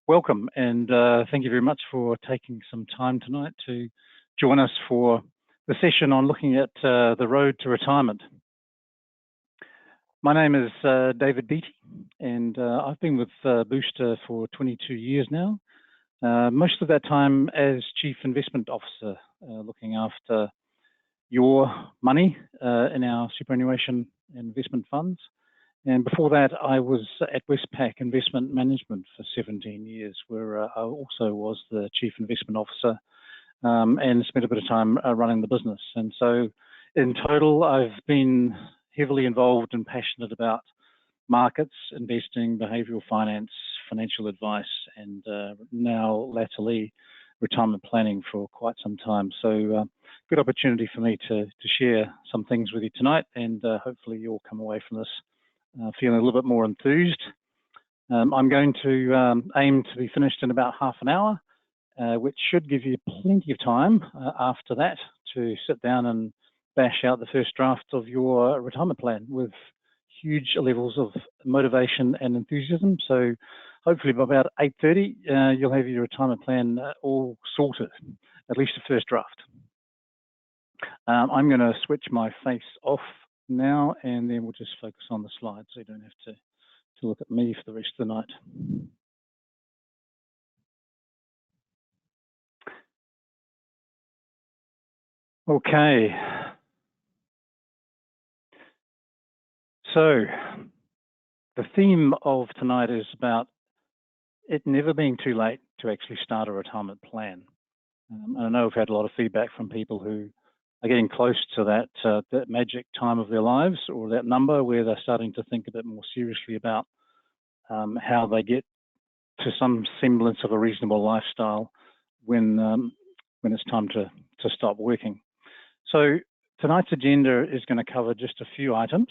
Welcome, and thank you very much for taking some time tonight to join us for the session on looking at the road to retirement. My name is David Beattie, and I've been with Booster for 22 years now, most of that time as Chief Investment Officer, looking after your money in our superannuation investment funds. And before that, I was at Westpac Investment Management for 17 years, where I also was the Chief Investment Officer and spent a bit of time running the business. And so in total, I've been heavily involved and passionate about markets, investing, behavioural finance, financial advice, and now latterly retirement planning for quite some time. So good opportunity for me to share some things with you tonight, and hopefully you'll come away from this feeling a little bit more enthused. I'm going to aim to be finished in about half an hour, which should give you plenty of time after that to sit down and bash out the first draft of your retirement plan with huge levels of motivation and enthusiasm. So hopefully by about 8:30, you'll have your retirement plan all sorted, at least the first draft. I'm going to switch my face off now, and then we'll just focus on the slides so you don't have to look at me for the rest of the night. Okay. So the theme of tonight is about it never being too late to actually start a retirement plan. I know we've had a lot of feedback from people who are getting close to that magic time of their lives, or that number where they're starting to think a bit more seriously about how they get to some semblance of a reasonable lifestyle when it's time to stop working. So tonight's agenda is going to cover just a few items.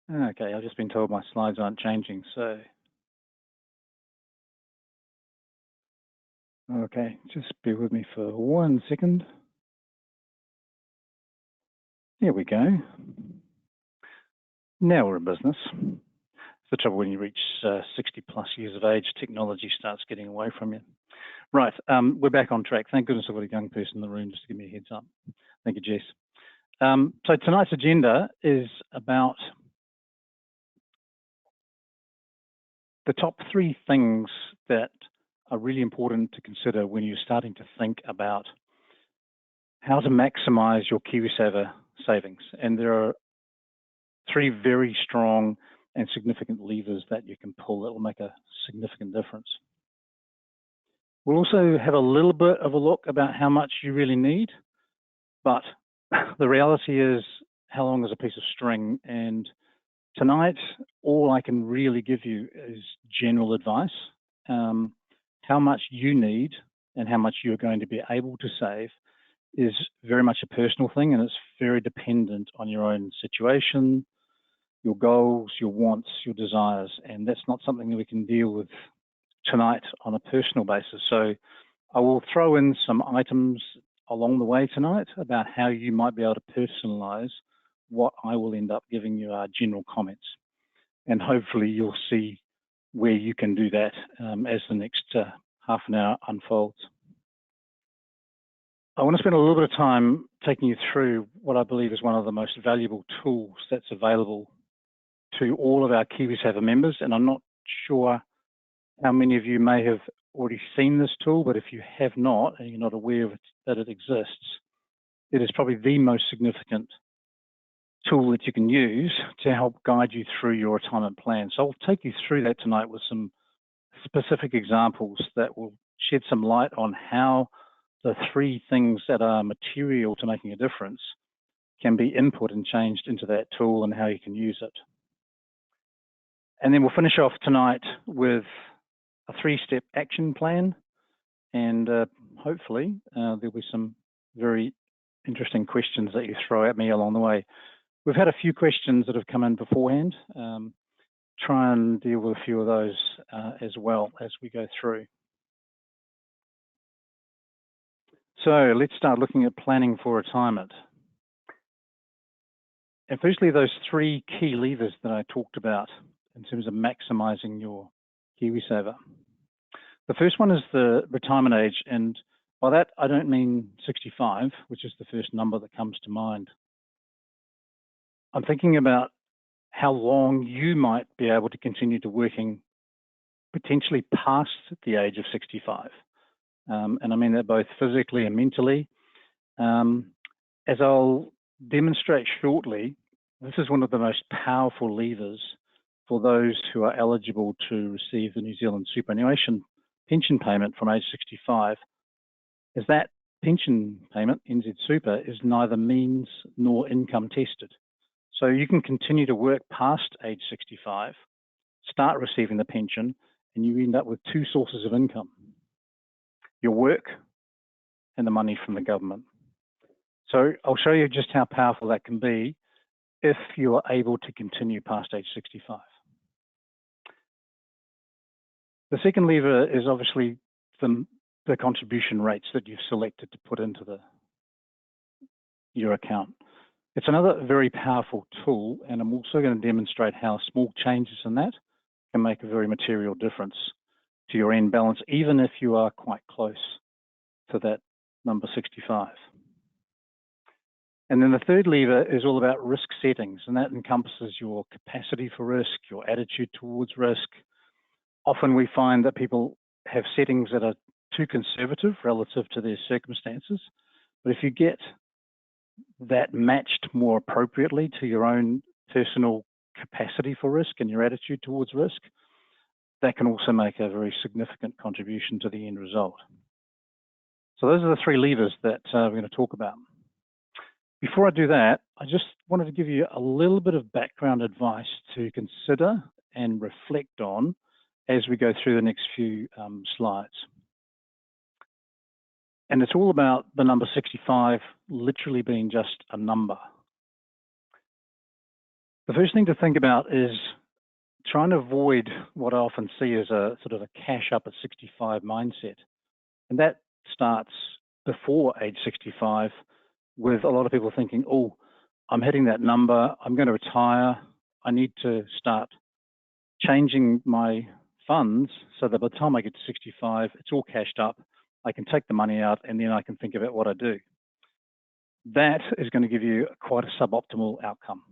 Okay, I've just been told my slides aren't changing, so. Okay, just bear with me for 1 second. There we go. Now we're in business. It's the trouble when you reach 60 plus years of age, technology starts getting away from you. Right, we're back on track. Thank goodness I've got a young person in the room just to give me a heads up. Thank you, Jess. So tonight's agenda is about the top 3 things that are really important to consider when you're starting to think about how to maximize your KiwiSaver savings. And there are 3 very strong and significant levers that you can pull that will make a significant difference. We'll also have a little bit of a look about how much you really need, but the reality is how long is a piece of string, and tonight all I can really give you is general advice. How much you need and how much you're going to be able to save is very much a personal thing, and it's very dependent on your own situation, your goals, your wants, your desires, and that's not something that we can deal with tonight on a personal basis. So I will throw in some items along the way tonight about how you might be able to personalize what I will end up giving you our general comments, and hopefully you'll see where you can do that as the next half an hour unfolds. I want to spend a little bit of time taking you through what I believe is one of the most valuable tools that's available to all of our KiwiSaver members, and I'm not sure how many of you may have already seen this tool, but if you have not and you're not aware of it, that it exists, it is probably the most significant tool that you can use to help guide you through your retirement plan. So I'll take you through that tonight with some specific examples that will shed some light on how the 3 things that are material to making a difference can be input and changed into that tool and how you can use it. And then we'll finish off tonight with a 3-step action plan, and hopefully there'll be some very interesting questions that you throw at me along the way. We've had a few questions that have come in beforehand. Try and deal with a few of those as well as we go through. So let's start looking at planning for retirement. And firstly, those three key levers that I talked about in terms of maximizing your KiwiSaver. The first one is the retirement age, and by that I don't mean 65, which is the first number that comes to mind. I'm thinking about how long you might be able to continue to working potentially past the age of 65. And I mean that both physically and mentally. As I'll demonstrate shortly, this is one of the most powerful levers for those who are eligible to receive the New Zealand superannuation pension payment from age 65, as that pension payment, NZ Super, is neither means nor income tested. So you can continue to work past age 65, start receiving the pension, and you end up with two sources of income: your work and the money from the government. So I'll show you just how powerful that can be if you are able to continue past age 65. The second lever is obviously the contribution rates that you've selected to put into your account. It's another very powerful tool, and I'm also going to demonstrate how small changes in that can make a very material difference to your end balance, even if you are quite close to that number 65. And then the third lever is all about risk settings, and that encompasses your capacity for risk, your attitude towards risk. Often we find that people have settings that are too conservative relative to their circumstances, but if you get that matched more appropriately to your own personal capacity for risk and your attitude towards risk, that can also make a very significant contribution to the end result. So those are the three levers that we're going to talk about. Before I do that, I just wanted to give you a little bit of background advice to consider and reflect on as we go through the next few slides. And it's all about the number 65 literally being just a number. The first thing to think about is trying to avoid what I often see as a sort of a cash up at 65 mindset. And that starts before age 65, with a lot of people thinking, oh, I'm hitting that number, I'm going to retire, I need to start changing my funds so that by the time I get to 65, it's all cashed up, I can take the money out, and then I can think about what I do. That is going to give you quite a suboptimal outcome.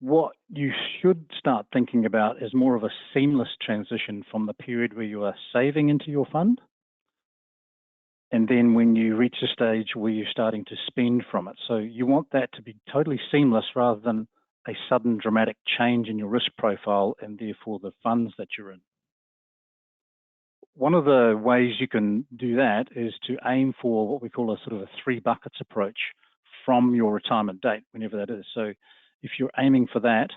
What you should start thinking about is more of a seamless transition from the period where you are saving into your fund, and then when you reach a stage where you're starting to spend from it. So you want that to be totally seamless rather than a sudden dramatic change in your risk profile and therefore the funds that you're in. One of the ways you can do that is to aim for what we call a sort of a 3 buckets approach from your retirement date, whenever that is. So if you're aiming for that,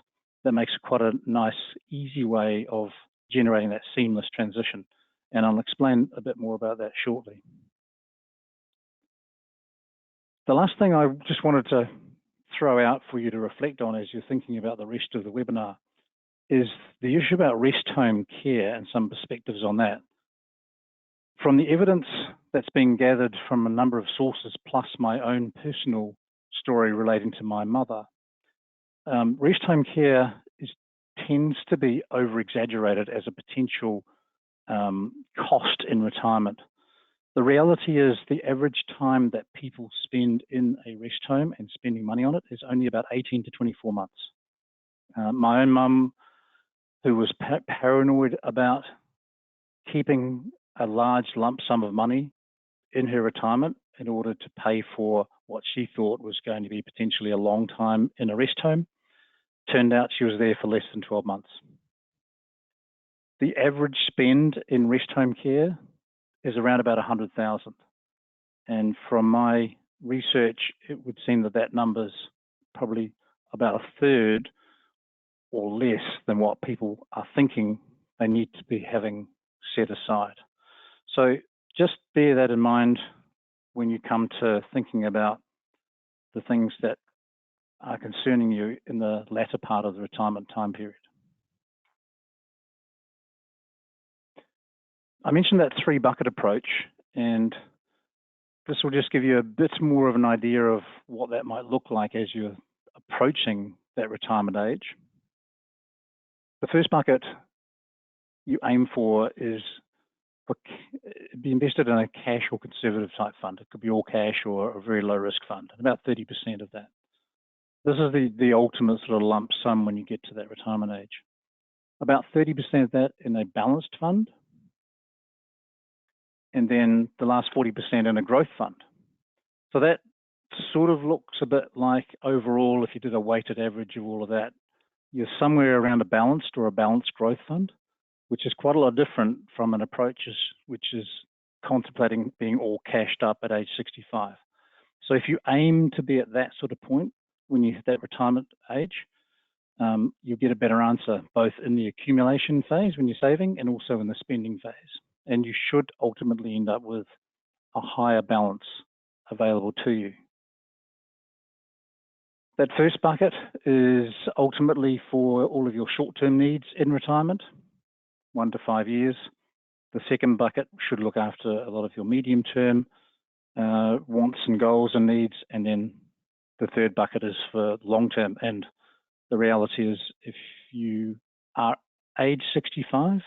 that makes quite a nice, easy way of generating that seamless transition. And I'll explain a bit more about that shortly. The last thing I just wanted to throw out for you to reflect on as you're thinking about the rest of the webinar is the issue about rest home care and some perspectives on that. From the evidence that's been gathered from a number of sources, plus my own personal story relating to my mother, rest home care tends to be over-exaggerated as a potential cost in retirement. The reality is the average time that people spend in a rest home and spending money on it is only about 18 to 24 months. My own mum, who was paranoid about keeping a large lump sum of money in her retirement in order to pay for what she thought was going to be potentially a long time in a rest home, turned out she was there for less than 12 months. The average spend in rest home care is around about 100,000. And from my research, it would seem that that number's probably about a third or less than what people are thinking they need to be having set aside. So just bear that in mind when you come to thinking about the things that are concerning you in the latter part of the retirement time period. I mentioned that 3 bucket approach, and This will just give you a bit more of an idea of what that might look like as you're approaching that retirement age. The first bucket you aim for is be invested in a cash or conservative type fund. It could be all cash or a very low risk fund, about 30% of that. This is the ultimate sort of lump sum when you get to that retirement age. About 30% of that in a balanced fund, and then the last 40% in a growth fund. So that sort of looks a bit like overall, if you did a weighted average of all of that, you're somewhere around a balanced or a balanced growth fund, which is quite a lot different from an approach which is contemplating being all cashed up at age 65. So if you aim to be at that sort of point when you hit that retirement age, you'll get a better answer both in the accumulation phase when you're saving and also in the spending phase. And you should ultimately end up with a higher balance available to you. That first bucket is ultimately for all of your short-term needs in retirement, 1 to 5 years. The second bucket should look after a lot of your medium-term wants and goals and needs. And then the third bucket is for long-term. And the reality is, if you are age 65,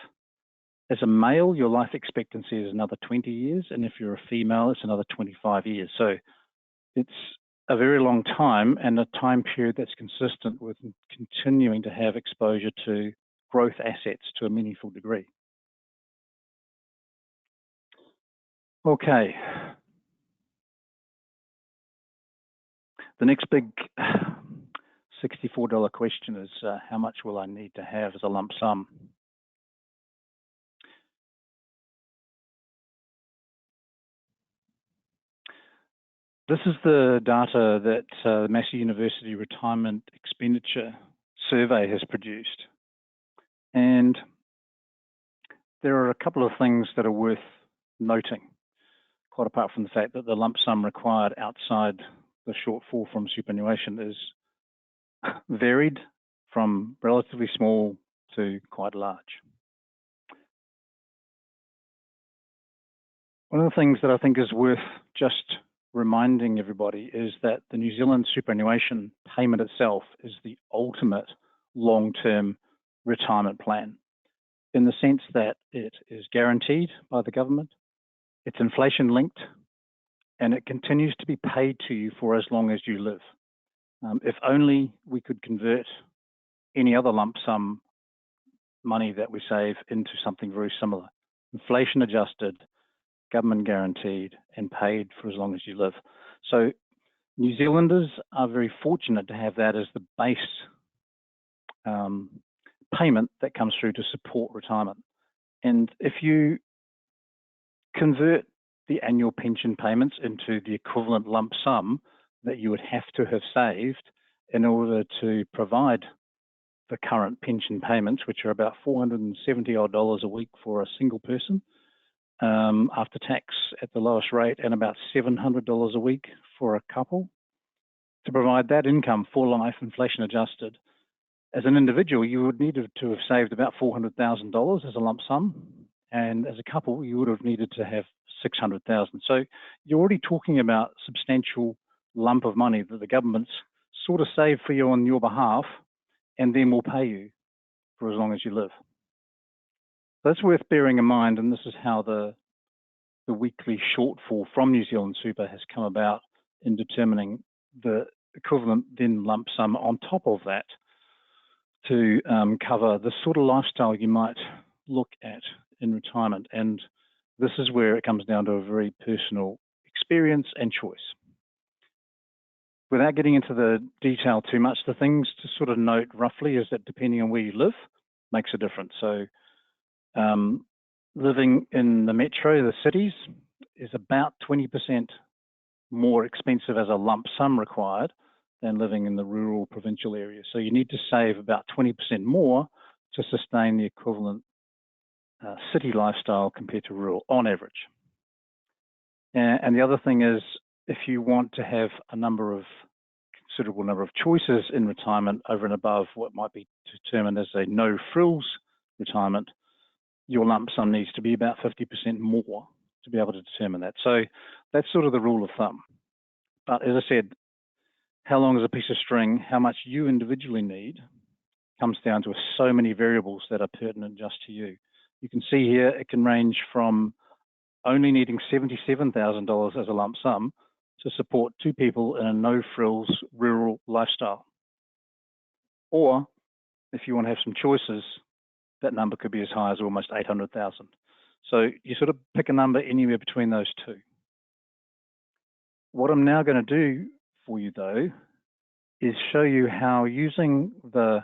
as a male, your life expectancy is another 20 years. And if you're a female, it's another 25 years. So it's a very long time, and a time period that's consistent with continuing to have exposure to growth assets to a meaningful degree. Okay. The next big $64 question is how much will I need to have as a lump sum? This is the data that the Massey University Retirement Expenditure Survey has produced. And there are a couple of things that are worth noting, quite apart from the fact that the lump sum required outside the shortfall from superannuation is varied from relatively small to quite large. One of the things that I think is worth just reminding everybody is that the New Zealand superannuation payment itself is the ultimate long-term retirement plan, in the sense that it is guaranteed by the government, it's inflation-linked, and it continues to be paid to you for as long as you live. If only we could convert any other lump sum money that we save into something very similar. Inflation adjusted, government guaranteed, and paid for as long as you live. So New Zealanders are very fortunate to have that as the base payment that comes through to support retirement. And if you convert the annual pension payments into the equivalent lump sum that you would have to have saved in order to provide the current pension payments, which are about $470 a week for a single person, after tax at the lowest rate, and about $700 a week for a couple. To provide that income for life, inflation adjusted, as an individual, you would need to have saved about $400,000 as a lump sum, and as a couple, you would have needed to have $600,000. So you're already talking about a substantial lump of money that the government's sort of saved for you on your behalf, and then will pay you for as long as you live. That's worth bearing in mind, and this is how the weekly shortfall from New Zealand Super has come about in determining the equivalent then lump sum on top of that to cover the sort of lifestyle you might look at in retirement. And this is where it comes down to a very personal experience and choice. Without getting into the detail too much, the things to sort of note roughly is that depending on where you live makes a difference. So living in the metro, the cities, is about 20% more expensive as a lump sum required than living in the rural provincial areas. So you need to save about 20% more to sustain the equivalent city lifestyle compared to rural on average. And the other thing is, if you want to have a considerable number of choices in retirement over and above what might be determined as a no frills retirement, your lump sum needs to be about 50% more to be able to determine that. So That's sort of the rule of thumb. But as I said, how long is a piece of string, how much you individually need, comes down to so many variables that are pertinent just to you. You can see here it can range from only needing $77,000 as a lump sum to support 2 people in a no-frills rural lifestyle. Or if you want to have some choices, that number could be as high as almost $800,000. So you sort of pick a number anywhere between those two. What I'm now going to do for you, though, is show you how using the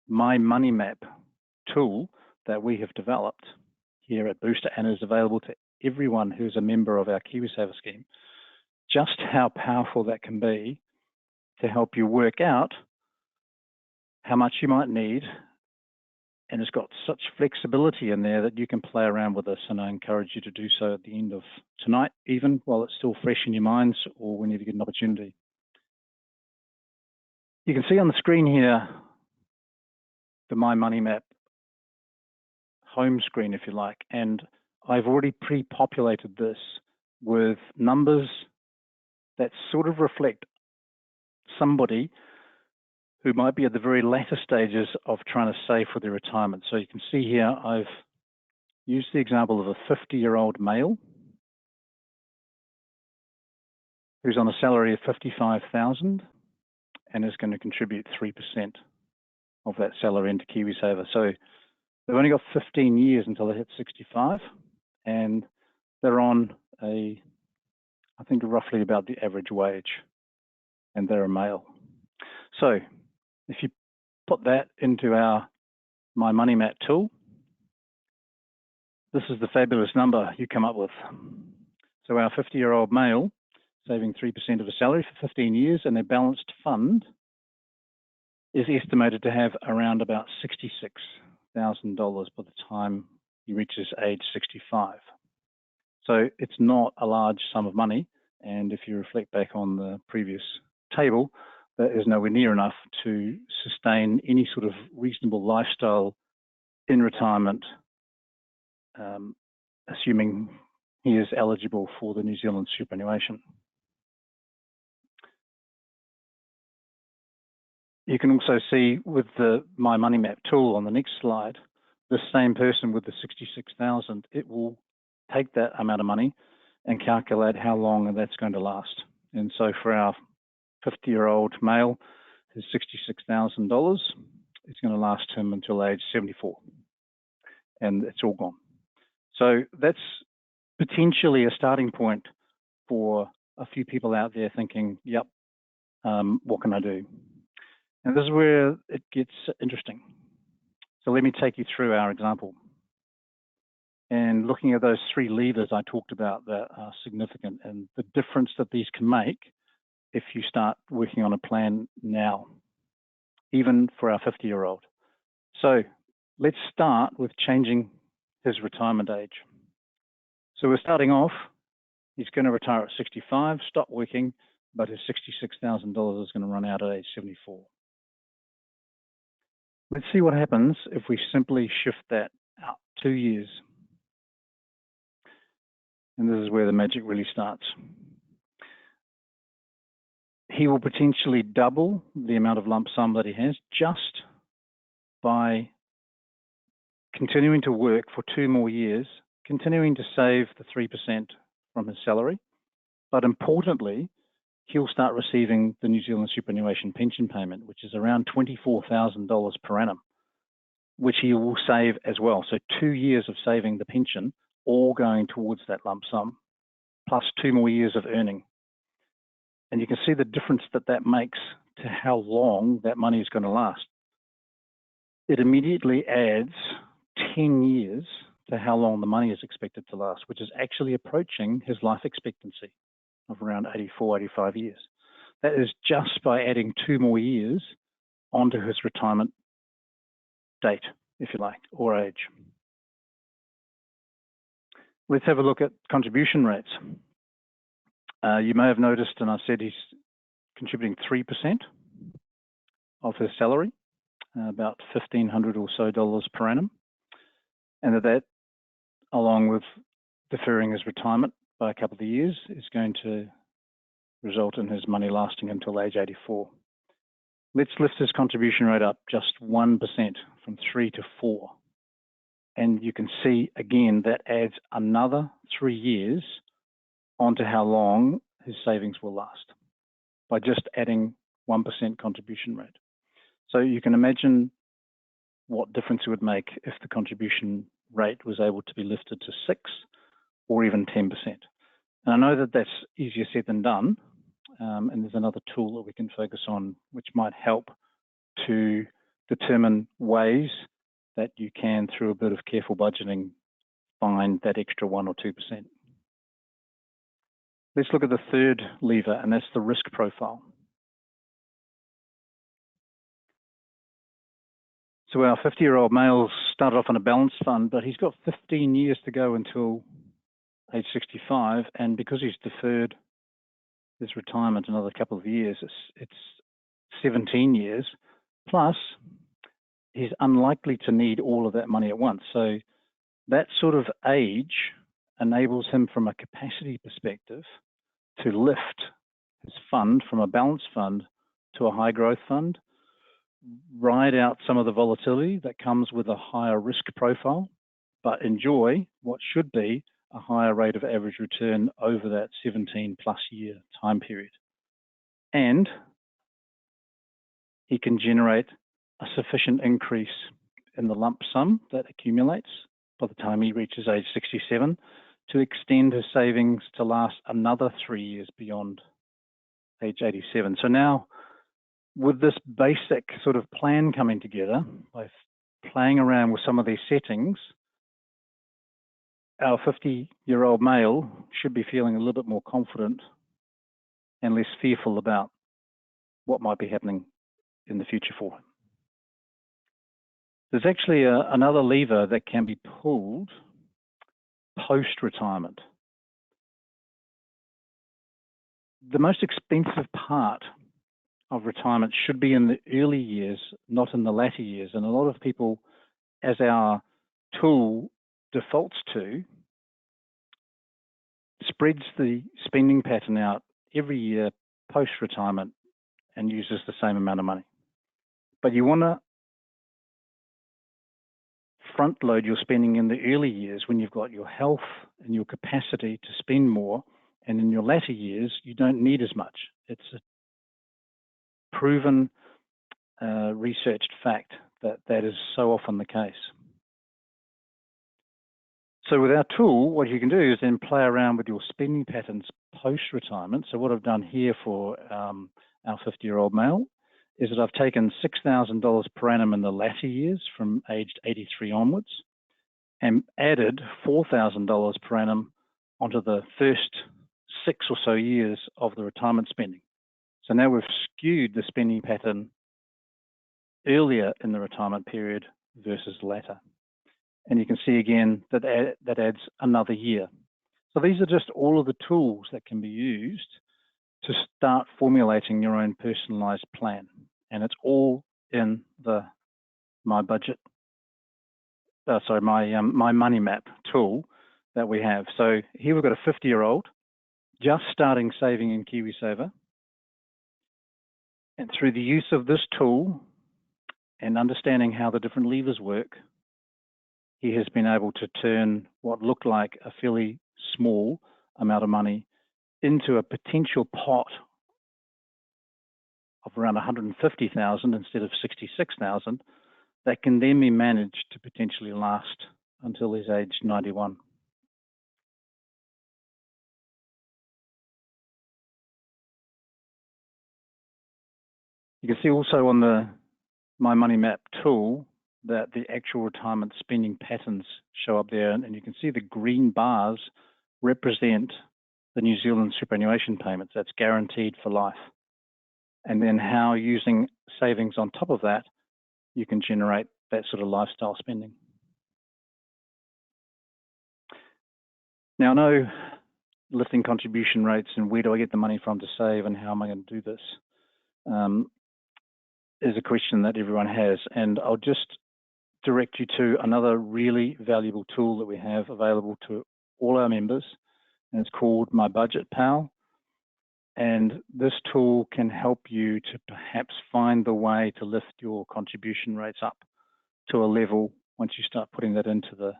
My Money Map tool that we have developed here at Booster and is available to everyone who's a member of our KiwiSaver scheme, just how powerful that can be to help you work out how much you might need. And it's got such flexibility in there that you can play around with this, and I encourage you to do so at the end of tonight, even while it's still fresh in your minds or whenever you get an opportunity. You can see on the screen here the My Money Map home screen, if you like, and I've already pre-populated this with numbers that sort of reflect somebody who might be at the very latter stages of trying to save for their retirement. So you can see here, I've used the example of a 50-year-old male who's on a salary of $55,000 and is going to contribute 3% of that salary into KiwiSaver. So they've only got 15 years until they hit 65, and they're on I think roughly about the average wage, and they're a male. So if you put that into our My Money Map tool, this is the fabulous number you come up with. So our 50-year-old male saving 3% of his salary for 15 years, and their balanced fund is estimated to have around about $66,000 by the time he reaches age 65. So it's not a large sum of money, and if you reflect back on the previous table, that is nowhere near enough to sustain any sort of reasonable lifestyle in retirement, assuming he is eligible for the New Zealand superannuation. You can also see with the My Money Map tool on the next slide, the same person with the 66,000, it will take that amount of money and calculate how long that's going to last. And so for our 50-year-old male, his $66,000, it's going to last him until age 74, and it's all gone. So that's potentially a starting point for a few people out there thinking, yep, what can I do? And this is where it gets interesting. So let me take you through our example. And looking at those 3 levers I talked about that are significant and the difference that these can make if you start working on a plan now, even for our 50-year-old. So let's start with changing his retirement age. So we're starting off, he's going to retire at 65, stop working, but his $66,000 is going to run out at age 74. Let's see what happens if we simply shift that out 2 years. And this is where the magic really starts. He will potentially double the amount of lump sum that he has just by continuing to work for 2 more years, continuing to save the 3% from his salary. But importantly, he'll start receiving the New Zealand superannuation pension payment, which is around $24,000 per annum, which he will save as well. So 2 years of saving the pension, all going towards that lump sum, plus 2 more years of earning. And you can see the difference that that makes to how long that money is going to last. It immediately adds 10 years to how long the money is expected to last, which is actually approaching his life expectancy of around 84, 85 years. That is just by adding 2 more years onto his retirement date, if you like, or age. Let's have a look at contribution rates. You may have noticed, and I said he's contributing 3% of his salary, about $1,500 or so per annum, and that along with deferring his retirement by a couple of years is going to result in his money lasting until age 84. Let's lift his contribution rate up just 1% from 3 to 4. And you can see again that adds another 3 years onto how long his savings will last by just adding 1% contribution rate. So you can imagine what difference it would make if the contribution rate was able to be lifted to 6 or even 10%. And I know that that's easier said than done, and there's another tool that we can focus on which might help to determine ways that you can, through a bit of careful budgeting, find that extra 1 or 2%. Let's look at the third lever, and that's the risk profile. So our 50-year-old male started off on a balanced fund, but he's got 15 years to go until age 65, and because he's deferred his retirement another couple of years, it's 17 years, plus he's unlikely to need all of that money at once. So that sort of age enables him, from a capacity perspective, to lift his fund from a balanced fund to a high growth fund, ride out some of the volatility that comes with a higher risk profile, but enjoy what should be a higher rate of average return over that 17+ year time period. And he can generate a sufficient increase in the lump sum that accumulates by the time he reaches age 67 to extend his savings to last another 3 years beyond age 87. So now, with this basic sort of plan coming together, by playing around with some of these settings, our 50-year-old male should be feeling a little bit more confident and less fearful about what might be happening in the future for him. There's actually another lever that can be pulled post-retirement. The most expensive part of retirement should be in the early years, not in the latter years. And a lot of people, as our tool defaults to, spreads the spending pattern out every year post-retirement and uses the same amount of money. But you want to front load your spending in the early years when you've got your health and your capacity to spend more, and in your latter years you don't need as much. It's a proven, researched fact that is so often the case. So with our tool, what you can do is then play around with your spending patterns post-retirement. So what I've done here for our 50-year-old male is that I've taken $6,000 per annum in the latter years from aged 83 onwards and added $4,000 per annum onto the first 6 or so years of the retirement spending. So now we've skewed the spending pattern earlier in the retirement period versus later. And you can see again that that adds another year. So these are just all of the tools that can be used to start formulating your own personalized plan. And it's all in the my money map tool that we have. So here we've got a 50-year-old just starting saving in KiwiSaver. And through the use of this tool and understanding how the different levers work, he has been able to turn what looked like a fairly small amount of money into a potential pot of around 150,000 instead of 66,000 that can then be managed to potentially last until his age 91. You can see also on the My Money Map tool that the actual retirement spending patterns show up there, and you can see the green bars represent the New Zealand superannuation payments. That's guaranteed for life. And then how, using savings on top of that, you can generate that sort of lifestyle spending. Now, I know lifting contribution rates and where do I get the money from to save and how am I going to do this is a question that everyone has. And I'll just direct you to another really valuable tool that we have available to all our members, and it's called My Budget Pal. And this tool can help you to perhaps find the way to lift your contribution rates up to a level once you start putting that into the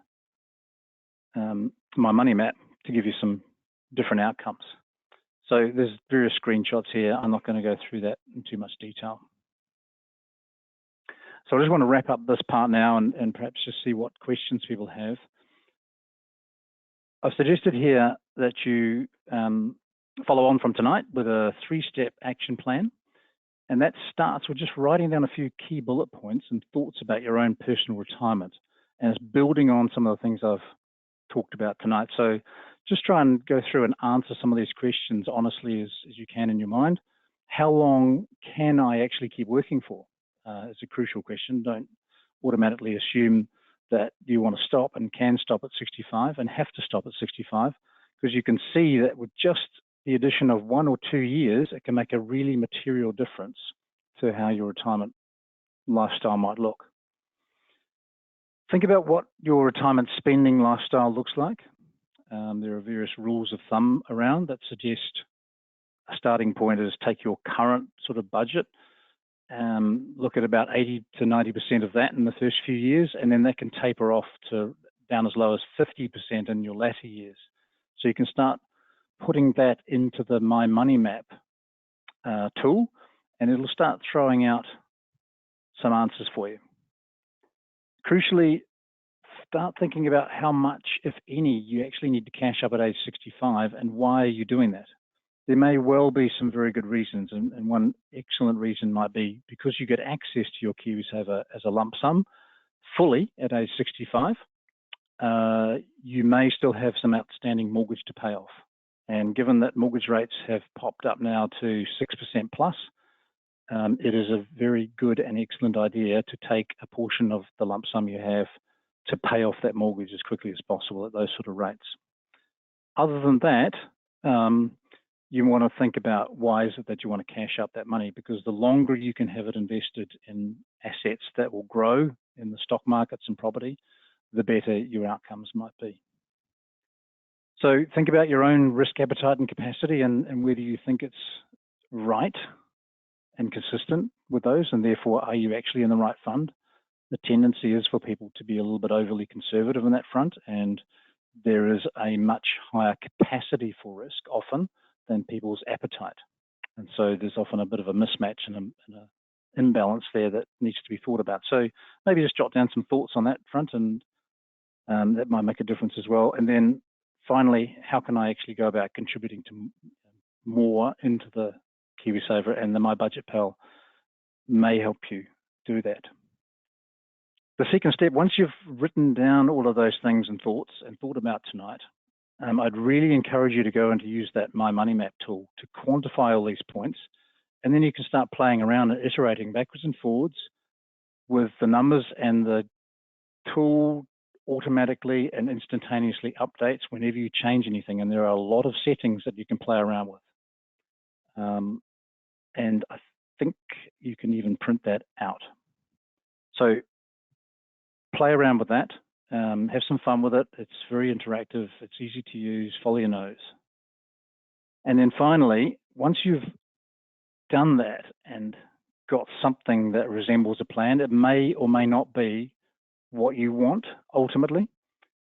My Money map to give you some different outcomes. So there's various screenshots here. I'm not going to go through that in too much detail. So I just want to wrap up this part now and perhaps just see what questions people have. I've suggested here that you follow on from tonight with a 3-step action plan. And that starts with just writing down a few key bullet points and thoughts about your own personal retirement. And it's building on some of the things I've talked about tonight. So just try and go through and answer some of these questions honestly as you can in your mind. How long can I actually keep working for? It's a crucial question. Don't automatically assume that you want to stop and can stop at 65 and have to stop at 65, because you can see that with just the addition of 1 or 2 years, it can make a really material difference to how your retirement lifestyle might look. Think about what your retirement spending lifestyle looks like. There are various rules of thumb around that suggest a starting point is take your current sort of budget, look at about 80 to 90% of that in the first few years, and then that can taper off to down as low as 50% in your latter years. So you can start putting that into the My Money Map tool, and it'll start throwing out some answers for you. Crucially, start thinking about how much, if any, you actually need to cash up at age 65 and why are you doing that? There may well be some very good reasons, and one excellent reason might be because you get access to your KiwiSaver as a lump sum fully at age 65, you may still have some outstanding mortgage to pay off. And given that mortgage rates have popped up now to 6% plus, it is a very good and excellent idea to take a portion of the lump sum you have to pay off that mortgage as quickly as possible at those sort of rates. Other than that, you want to think about why is it that you want to cash up that money, because the longer you can have it invested in assets that will grow in the stock markets and property, the better your outcomes might be. So think about your own risk appetite and capacity and whether you think it's right and consistent with those, and therefore are you actually in the right fund? The tendency is for people to be a little bit overly conservative in that front, and there is a much higher capacity for risk often than people's appetite. And so there's often a bit of a mismatch and an imbalance there that needs to be thought about. So maybe just jot down some thoughts on that front, and that might make a difference as well. And then finally, how can I actually go about contributing to more into the KiwiSaver, and the My Budget Pal may help you do that. The second step, once you've written down all of those things and thoughts and thought about tonight, I'd really encourage you to go and to use that My Money Map tool to quantify all these points, and then you can start playing around and iterating backwards and forwards with the numbers, and the tool automatically and instantaneously updates whenever you change anything, and there are a lot of settings that you can play around with. And I think you can even print that out. So play around with that, have some fun with it. It's very interactive, it's easy to use, follow your nose. And then finally, once you've done that and got something that resembles a plan, it may or may not be what you want ultimately.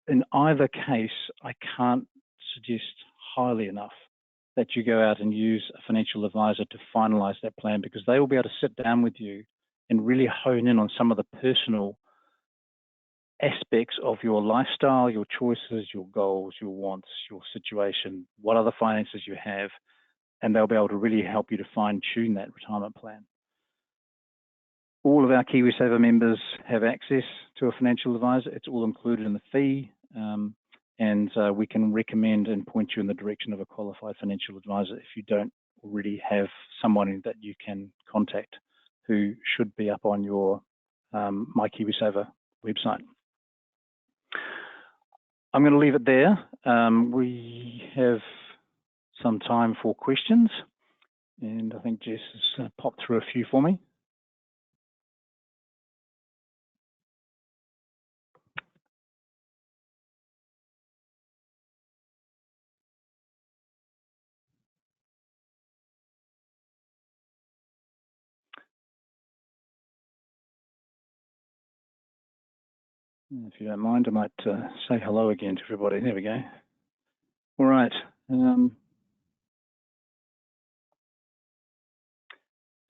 In either case, I can't suggest highly enough that you go out and use a financial advisor to finalize that plan, because they will be able to sit down with you and really hone in on some of the personal aspects of your lifestyle, your choices, your goals, your wants, your situation, what other finances you have, and they'll be able to really help you to fine-tune that retirement plan. All of our KiwiSaver members have access to a financial advisor. It's all included in the fee, and we can recommend and point you in the direction of a qualified financial advisor if you don't already have someone that you can contact who should be up on your My KiwiSaver website. I'm going to leave it there. We have some time for questions, and I think Jess has popped through a few for me. If you don't mind, I might say hello again to everybody. There we go. All right.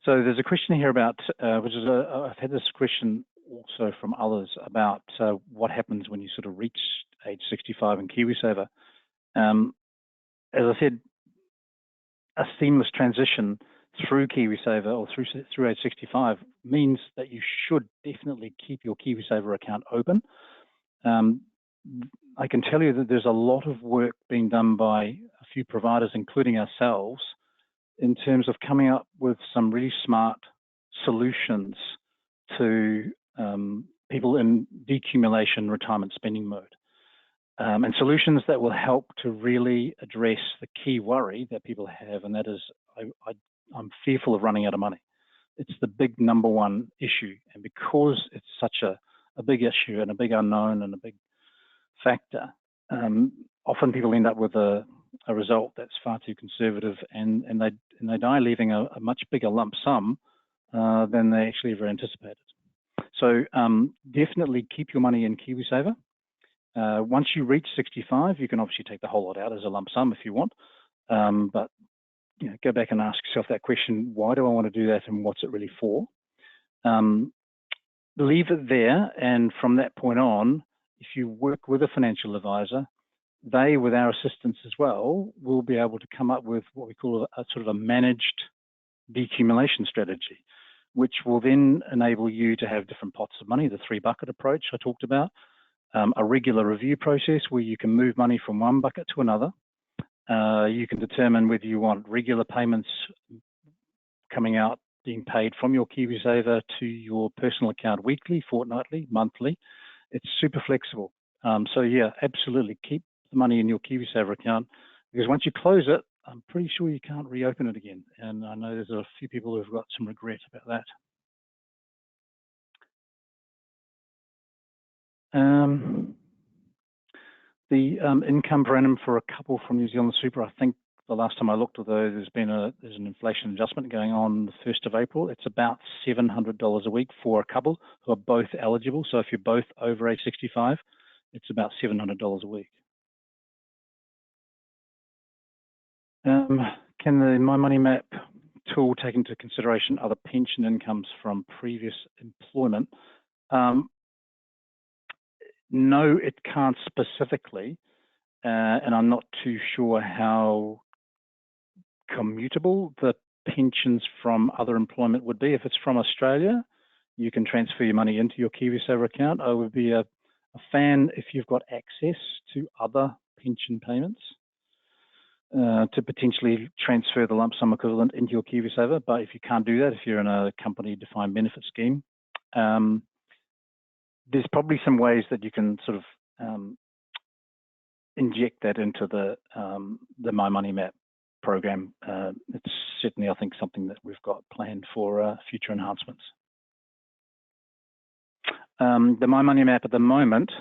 So there's a question here about, which is I've had this question also from others about what happens when you sort of reach age 65 in KiwiSaver. As I said, a seamless transition through KiwiSaver or through age 65 means that you should definitely keep your KiwiSaver account open. I can tell you that there's a lot of work being done by a few providers, including ourselves, in terms of coming up with some really smart solutions to people in decumulation retirement spending mode. And solutions that will help to really address the key worry that people have, and that is, I'm fearful of running out of money. It's the big number one issue, and because it's such a big issue and a big unknown and a big factor, often people end up with a result that's far too conservative, and they die leaving a much bigger lump sum than they actually ever anticipated. So definitely keep your money in KiwiSaver. Once you reach 65, you can obviously take the whole lot out as a lump sum if you want, but you know, go back and ask yourself that question: why do I want to do that, and what's it really for? Leave it there, and from that point on, if you work with a financial advisor, they, with our assistance as well, will be able to come up with what we call a sort of a managed decumulation strategy, which will then enable you to have different pots of money, the 3-bucket approach I talked about, a regular review process where you can move money from one bucket to another. You can determine whether you want regular payments coming out, being paid from your KiwiSaver to your personal account weekly, fortnightly, monthly. It's super flexible. So yeah, absolutely keep the money in your KiwiSaver account, because once you close it, I'm pretty sure you can't reopen it again. And I know there's a few people who've got some regret about that. The income per annum for a couple from New Zealand Super, I think the last time I looked, although there's an inflation adjustment going on the 1st of April, it's about $700 a week for a couple who are both eligible. So if you're both over age 65, it's about $700 a week. Can the My Money Map tool take into consideration other pension incomes from previous employment? No, it can't specifically, and I'm not too sure how commutable the pensions from other employment would be. If it's from Australia, you can transfer your money into your KiwiSaver account. I would be a fan if you've got access to other pension payments to potentially transfer the lump sum equivalent into your KiwiSaver. But if you can't do that, if you're in a company defined benefit scheme, there's probably some ways that you can sort of inject that into the My Money Map program. It's certainly, I think, something that we've got planned for future enhancements. The My Money Map at the moment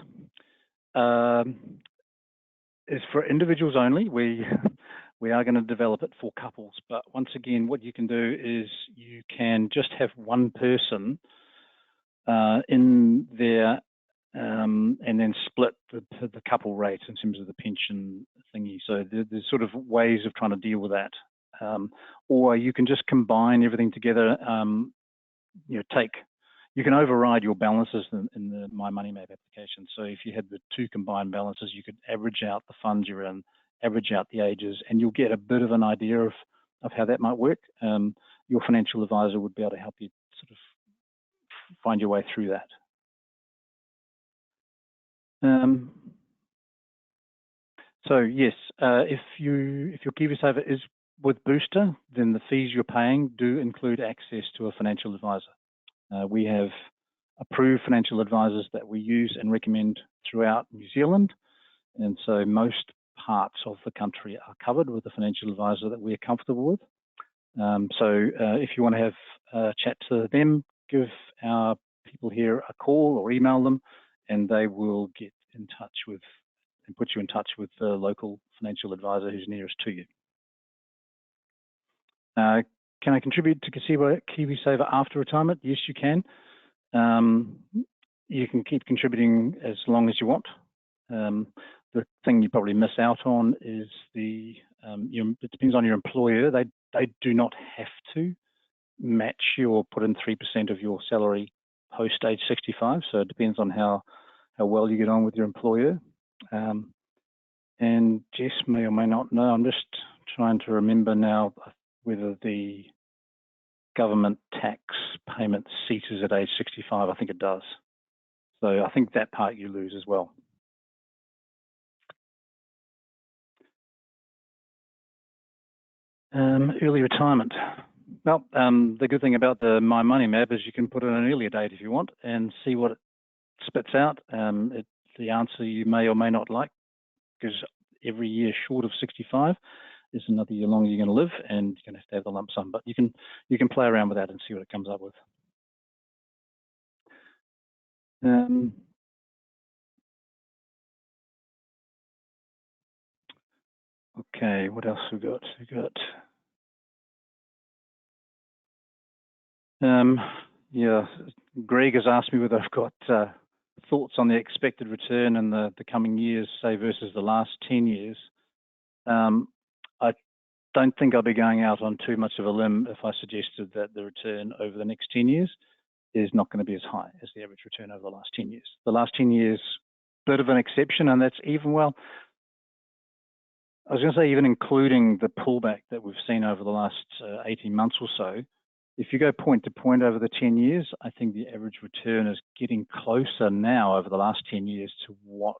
is for individuals only. We are going to develop it for couples, but once again, what you can do is you can just have one person in there and then split the couple rates in terms of the pension thingy. So there's sort of ways of trying to deal with that. Or you can just combine everything together. You can override your balances in the My Money Map application. So if you had the two combined balances, you could average out the funds you're in, average out the ages, and you'll get a bit of an idea of how that might work. Your financial advisor would be able to help you sort of find your way through that. So yes, if your KiwiSaver is with Booster, then the fees you're paying do include access to a financial advisor. We have approved financial advisors that we use and recommend throughout New Zealand, and so most parts of the country are covered with a financial advisor that we're comfortable with. So if you want to have a chat to them, give our people here a call or email them, and they will get in touch with and put you in touch with the local financial advisor who's nearest to you. Can I contribute to KiwiSaver after retirement? Yes, you can. you can keep contributing as long as you want. The thing you probably miss out on is it depends on your employer. They do not have to match your put in 3% of your salary post age 65. So it depends on how well you get on with your employer. And Jess may or may not know. I'm just trying to remember now whether the government tax payment ceases at age 65. I think it does. So I think that part you lose as well. Early retirement. Well, the good thing about the My Money map is you can put in an earlier date if you want and see what it spits out. The answer you may or may not like, because every year short of 65 is another year longer you're going to live, and you're going to have the lump sum. But you can play around with that and see what it comes up with. Okay, what else we got? Yeah, Greg has asked me whether I've got thoughts on the expected return in the coming years, say versus the last 10 years. I don't think I'll be going out on too much of a limb if I suggested that the return over the next 10 years is not going to be as high as the average return over the last 10 years. The last 10 years, bit of an exception, and that's even, well, I was going to say even including the pullback that we've seen over the last 18 months or so. If you go point to point over the 10 years, I think the average return is getting closer now over the last 10 years to what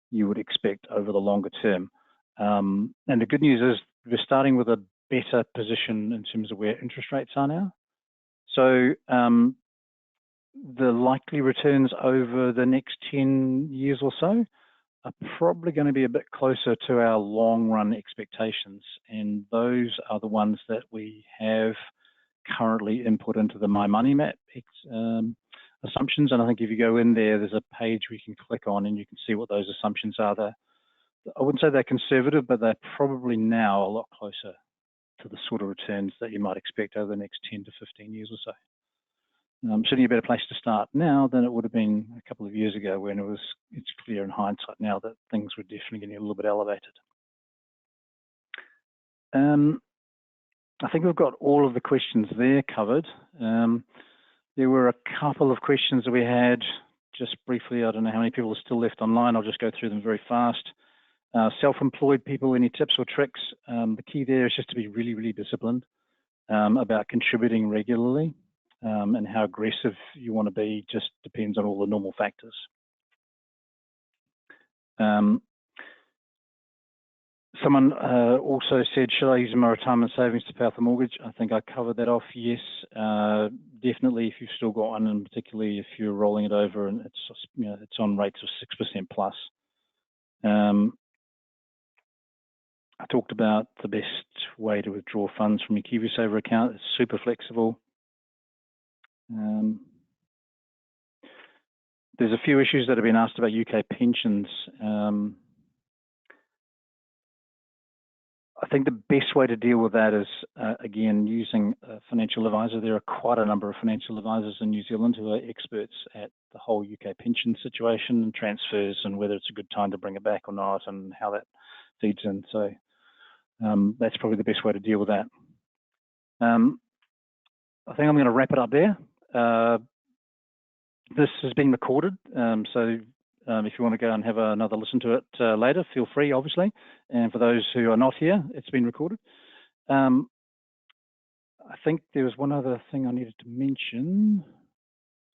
you would expect over the longer term. And the good news is we're starting with a better position in terms of where interest rates are now. So the likely returns over the next 10 years or so are probably going to be a bit closer to our long run expectations. And those are the ones that we have currently input into the My Money map assumptions. And I think if you go in there, there's a page we can click on and you can see what those assumptions are. I wouldn't say they're conservative, but they're probably now a lot closer to the sort of returns that you might expect over the next 10 to 15 years or so. Certainly a better place to start now than it would have been a couple of years ago when it's clear in hindsight now that things were definitely getting a little bit elevated. I think we've got all of the questions there covered. There were a couple of questions that we had just briefly. I don't know how many people are still left online. I'll just go through them very fast. Self-employed people, any tips or tricks? The key there is just to be really, really disciplined about contributing regularly, and how aggressive you want to be just depends on all the normal factors. Someone also said, should I use my retirement savings to pay off the mortgage? I think I covered that off. Yes, definitely if you've still got one, and particularly if you're rolling it over and it's on rates of 6% plus. I talked about the best way to withdraw funds from your KiwiSaver account. It's super flexible. There's a few issues that have been asked about UK pensions. I think the best way to deal with that is, again, using a financial advisor. There are quite a number of financial advisors in New Zealand who are experts at the whole UK pension situation and transfers and whether it's a good time to bring it back or not and how that feeds in. So that's probably the best way to deal with that. I think I'm going to wrap it up there. This has been recorded, so if you want to go and have another listen to it later, feel free, obviously. And for those who are not here, it's been recorded. I think there was one other thing I needed to mention.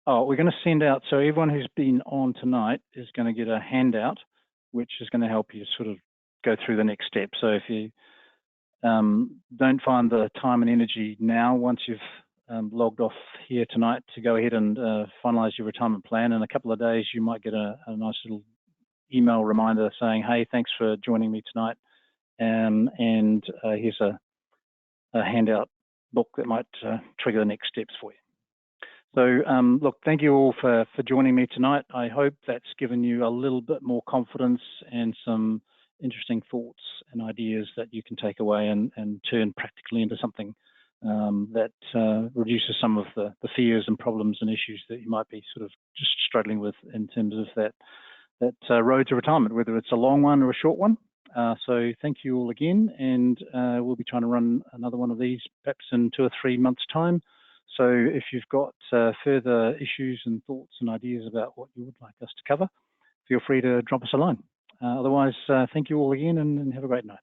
Oh, we're going to send out, so everyone who's been on tonight is going to get a handout, which is going to help you sort of go through the next step. So if you don't find the time and energy now, once you've logged off here tonight to go ahead and finalize your retirement plan, in a couple of days you might get a nice little email reminder saying, hey, thanks for joining me tonight, and here's a handout book that might trigger the next steps for you. So look, thank you all for joining me tonight. I hope that's given you a little bit more confidence and some interesting thoughts and ideas that you can take away and turn practically into something that reduces some of the fears and problems and issues that you might be sort of just struggling with in terms of that road to retirement, whether it's a long one or a short one. So thank you all again, and we'll be trying to run another one of these perhaps in 2 or 3 months' time. So if you've got further issues and thoughts and ideas about what you would like us to cover, feel free to drop us a line. Otherwise, thank you all again, and have a great night.